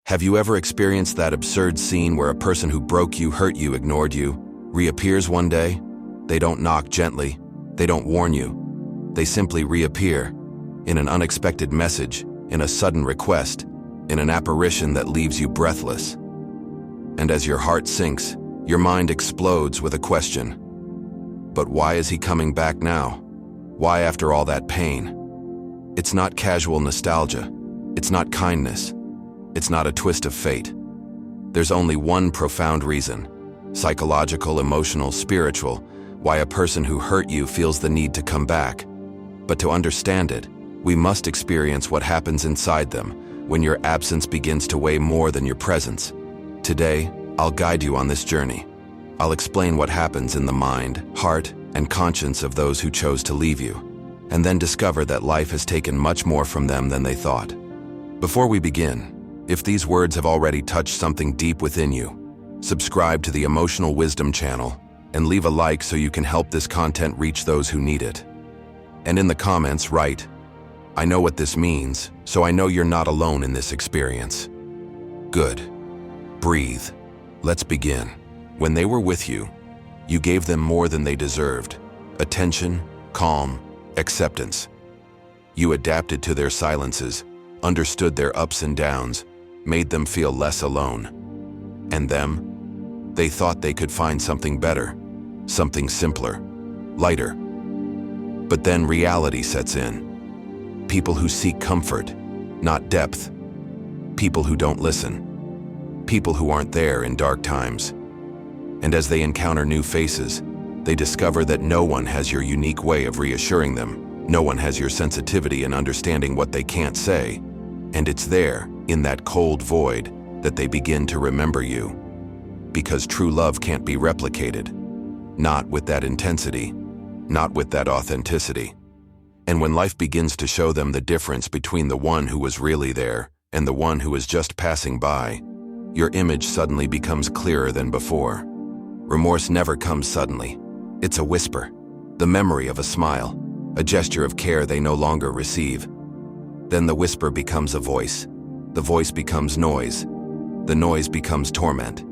Have you ever experienced that absurd scene where a person who broke you, hurt you, ignored you, reappears one day? They don't knock gently. They don't warn you. They simply reappear in an unexpected message, in a sudden request, in an apparition that leaves you breathless. And as your heart sinks, your mind explodes with a question. But why is he coming back now? Why after all that pain? It's not casual nostalgia. It's not kindness. It's not a twist of fate. There's only one profound reason, psychological, emotional, spiritual, why a person who hurt you feels the need to come back. But to understand it, we must experience what happens inside them when your absence begins to weigh more than your presence. Today, I'll guide you on this journey. I'll explain what happens in the mind, heart, and conscience of those who chose to leave you, and then discover that life has taken much more from them than they thought. Before we begin, if these words have already touched something deep within you, subscribe to the Emotional Wisdom channel and leave a like so you can help this content reach those who need it. And in the comments, write, "I know what this means, so I know you're not alone in this experience." Good. Breathe. Let's begin. When they were with you, you gave them more than they deserved: attention, calm, acceptance. You adapted to their silences, understood their ups and downs, made them feel less alone. And them? They thought they could find something better, something simpler, lighter. But then reality sets in. People who seek comfort, not depth. People who don't listen. People who aren't there in dark times. And as they encounter new faces, they discover that no one has your unique way of reassuring them. No one has your sensitivity in understanding what they can't say. And it's there, in that cold void, that they begin to remember you. Because true love can't be replicated. Not with that intensity, not with that authenticity. And when life begins to show them the difference between the one who was really there and the one who was just passing by, your image suddenly becomes clearer than before. Remorse never comes suddenly. It's a whisper, the memory of a smile, a gesture of care they no longer receive. Then the whisper becomes a voice. The voice becomes noise. The noise becomes torment.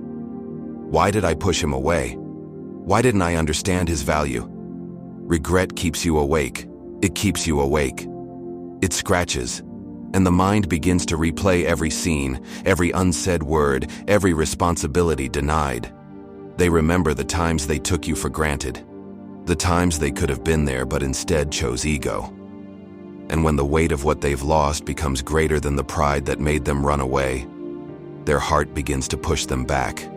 Why did I push him away? Why didn't I understand his value? Regret keeps you awake. It keeps you awake. It scratches, and the mind begins to replay every scene, every unsaid word, every responsibility denied. They remember the times they took you for granted, the times they could have been there but instead chose ego. And when the weight of what they've lost becomes greater than the pride that made them run away, their heart begins to push them back.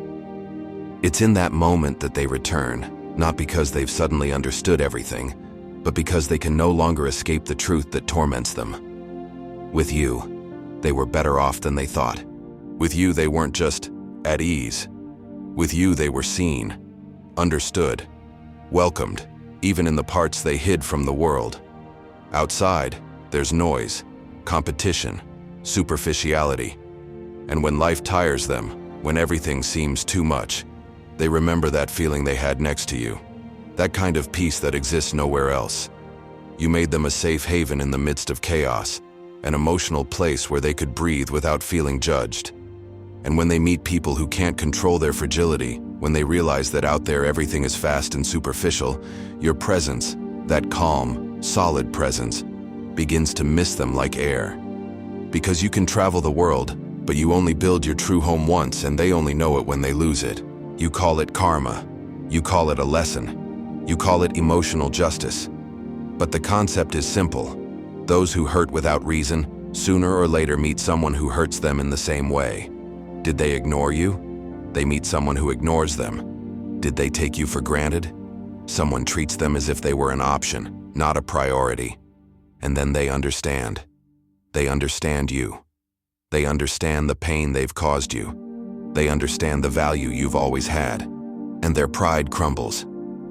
It's in that moment that they return, not because they've suddenly understood everything, but because they can no longer escape the truth that torments them. With you, they were better off than they thought. With you, they weren't just at ease. With you, they were seen, understood, welcomed, even in the parts they hid from the world. Outside, there's noise, competition, superficiality. And when life tires them, when everything seems too much, they remember that feeling they had next to you, that kind of peace that exists nowhere else. You made them a safe haven in the midst of chaos, an emotional place where they could breathe without feeling judged. And when they meet people who can't control their fragility, when they realize that out there everything is fast and superficial, your presence, that calm, solid presence, begins to miss them like air. Because you can travel the world, but you only build your true home once and they only know it when they lose it. You call it karma. You call it a lesson. You call it emotional justice. But the concept is simple. Those who hurt without reason, sooner or later meet someone who hurts them in the same way. Did they ignore you? They meet someone who ignores them. Did they take you for granted? Someone treats them as if they were an option, not a priority. And then they understand. They understand you. They understand the pain they've caused you. They understand the value you've always had. And their pride crumbles.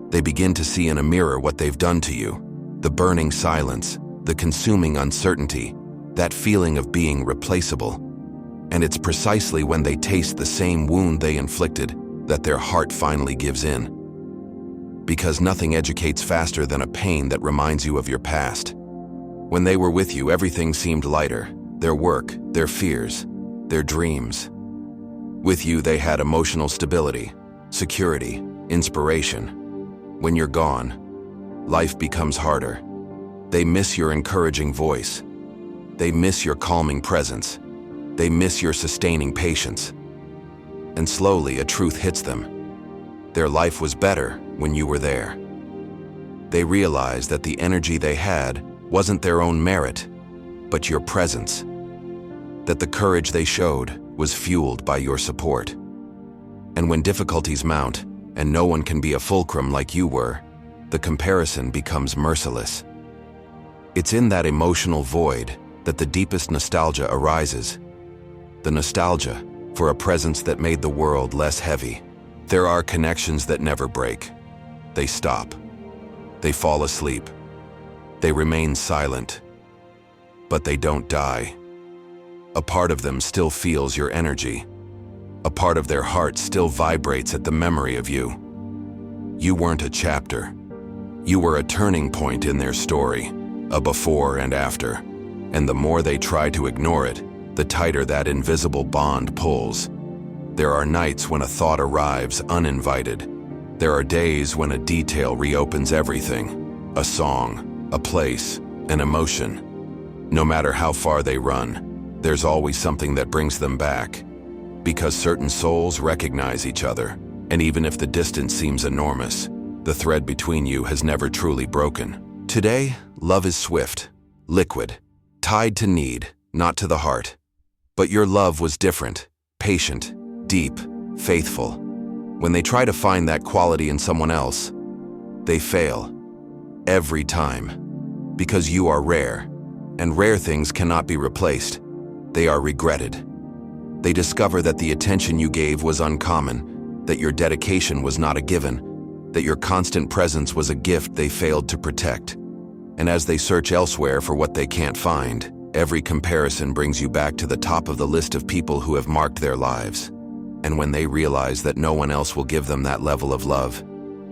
They begin to see in a mirror what they've done to you. The burning silence, the consuming uncertainty, that feeling of being replaceable. And it's precisely when they taste the same wound they inflicted that their heart finally gives in. Because nothing educates faster than a pain that reminds you of your past. When they were with you, everything seemed lighter. Their work, their fears. their dreams. With you, they had emotional stability, security, inspiration. When you're gone, life becomes harder. They miss your encouraging voice. They miss your calming presence. They miss your sustaining patience. And slowly, a truth hits them. Their life was better when you were there. They realized that the energy they had wasn't their own merit, but your presence. That the courage they showed was fueled by your support. And when difficulties mount, and no one can be a fulcrum like you were, the comparison becomes merciless. It's in that emotional void that the deepest nostalgia arises. The nostalgia for a presence that made the world less heavy. There are connections that never break. They stop. They fall asleep. They remain silent. But they don't die. A part of them still feels your energy. A part of their heart still vibrates at the memory of you. You weren't a chapter. You were a turning point in their story, a before and after. And the more they try to ignore it, the tighter that invisible bond pulls. There are nights when a thought arrives uninvited. There are days when a detail reopens everything. A song, a place, an emotion. No matter how far they run, there's always something that brings them back. Because certain souls recognize each other, and even if the distance seems enormous, the thread between you has never truly broken. Today, love is swift, liquid, tied to need, not to the heart. But your love was different, patient, deep, faithful. When they try to find that quality in someone else, they fail. Every time. Because you are rare, and rare things cannot be replaced. They are regretted. They discover that the attention you gave was uncommon, that your dedication was not a given, that your constant presence was a gift they failed to protect. And as they search elsewhere for what they can't find, every comparison brings you back to the top of the list of people who have marked their lives. And when they realize that no one else will give them that level of love,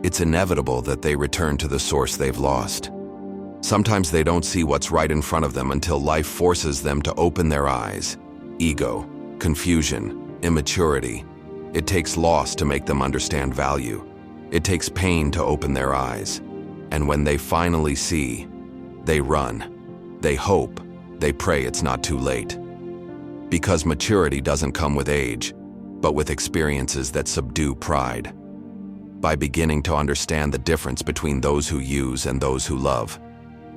it's inevitable that they return to the source they've lost. Sometimes they don't see what's right in front of them until life forces them to open their eyes. Ego, confusion, immaturity. It takes loss to make them understand value. It takes pain to open their eyes. And when they finally see, they run. They hope. They pray it's not too late. Because maturity doesn't come with age, but with experiences that subdue pride. By beginning to understand the difference between those who use and those who love,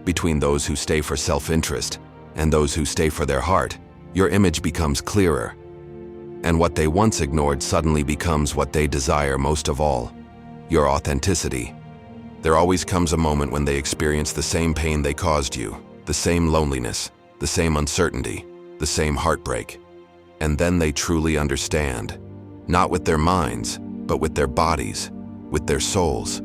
between those who stay for self-interest and those who stay for their heart, your image becomes clearer. And what they once ignored suddenly becomes what they desire most of all, your authenticity. There always comes a moment when they experience the same pain they caused you, the same loneliness, the same uncertainty, the same heartbreak. And then they truly understand, not with their minds, but with their bodies, with their souls.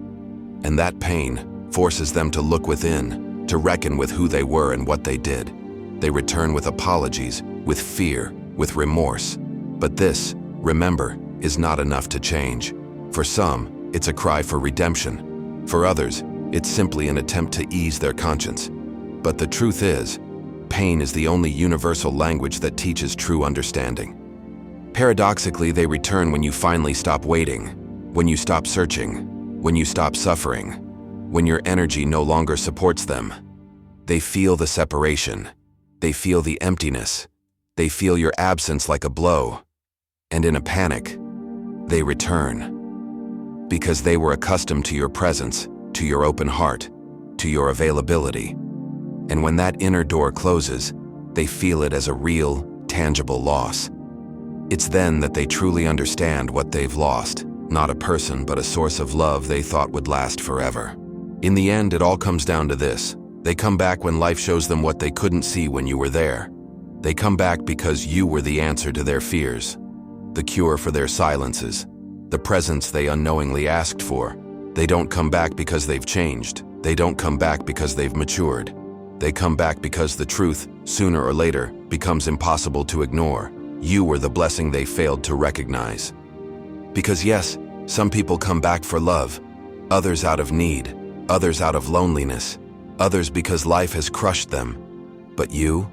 And that pain forces them to look within, to reckon with who they were and what they did. They return with apologies, with fear, with remorse. But this, remember, is not enough to change. For some, it's a cry for redemption. For others, it's simply an attempt to ease their conscience. But the truth is, pain is the only universal language that teaches true understanding. Paradoxically, they return when you finally stop waiting, when you stop searching, when you stop suffering, when your energy no longer supports them. They feel the separation. They feel the emptiness. They feel your absence like a blow. And in a panic, they return. Because they were accustomed to your presence, to your open heart, to your availability. And when that inner door closes, they feel it as a real, tangible loss. It's then that they truly understand what they've lost, not a person but a source of love they thought would last forever. In the end, it all comes down to this. They come back when life shows them what they couldn't see when you were there. They come back because you were the answer to their fears, the cure for their silences, the presence they unknowingly asked for. They don't come back because they've changed. They don't come back because they've matured. They come back because the truth, sooner or later, becomes impossible to ignore. You were the blessing they failed to recognize. Because yes, some people come back for love, others out of need, others out of loneliness, others because life has crushed them. But you've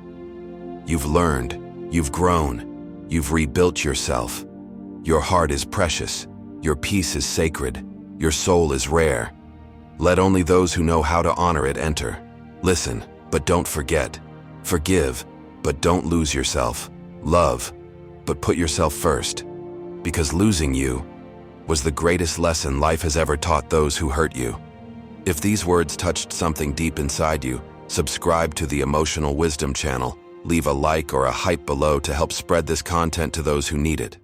learned, you've grown, You've rebuilt yourself. Your heart is precious. Your peace is sacred. Your soul is rare. Let only those who know how to honor it enter. Listen, but don't forget. Forgive, but don't lose yourself. Love, but put yourself first. Because losing you was the greatest lesson life has ever taught those who hurt you. If these words touched something deep inside you, subscribe to the Emotional Wisdom channel, leave a like or a hype below to help spread this content to those who need it.